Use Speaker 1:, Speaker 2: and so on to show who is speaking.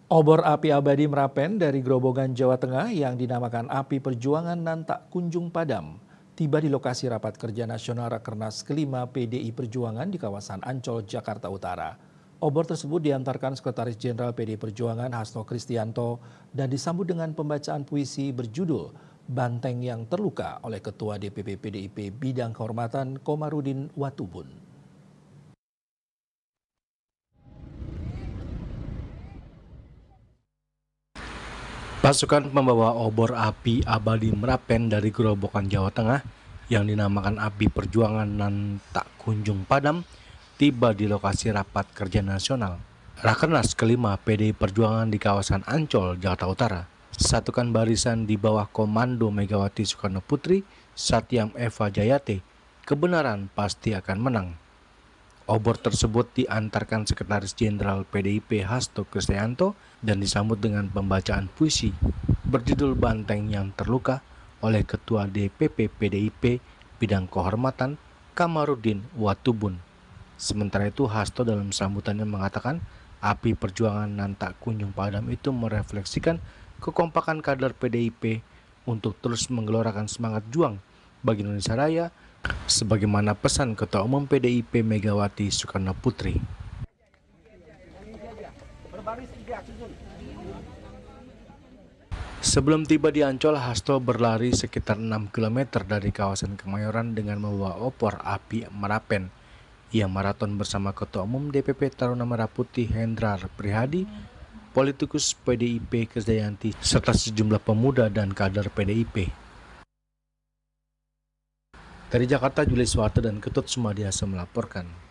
Speaker 1: Obor api abadi Merapen dari Grobogan, Jawa Tengah yang dinamakan Api Perjuangan nan tak kunjung padam, tiba di lokasi rapat kerja nasional Rakernas kelima PDI Perjuangan di kawasan Ancol, Jakarta Utara. Obor tersebut diantarkan Sekretaris Jenderal PDI Perjuangan Hasto Kristianto dan disambut dengan pembacaan puisi berjudul Banteng yang Terluka oleh Ketua DPP PDIP Bidang Kehormatan Komarudin Watubun.
Speaker 2: Pasukan pembawa obor api abadi Merapen dari Grobogan, Jawa Tengah yang dinamakan Api Perjuangan nan tak kunjung padam tiba di lokasi rapat kerja nasional Rakernas kelima PDI Perjuangan di kawasan Ancol, Jakarta Utara. Satukan barisan di bawah komando Megawati Soekarno Putri, Satyam Eva Jayate, kebenaran pasti akan menang. Obor tersebut diantarkan Sekretaris Jenderal PDIP Hasto Kristianto dan disambut dengan pembacaan puisi berjudul Banteng yang Terluka oleh Ketua DPP PDIP Bidang Kehormatan Komarudin Watubun. Sementara itu Hasto dalam sambutannya mengatakan api perjuangan nan tak kunjung padam itu merefleksikan kekompakan kader PDIP untuk terus menggelorakan semangat juang bagi Indonesia Raya sebagaimana pesan Ketua Umum PDIP Megawati Soekarno Putri. Sebelum tiba di Ancol, Hasto berlari sekitar 6 km dari kawasan Kemayoran dengan membawa opor api Merapen. Ia maraton bersama Ketua Umum DPP Taruna Merah Putih Hendrar Prihadi, politikus PDIP Krisdayanti, serta sejumlah pemuda dan kader PDIP. Dari Jakarta, Julius Warte dan Ketut Sumadiasa melaporkan.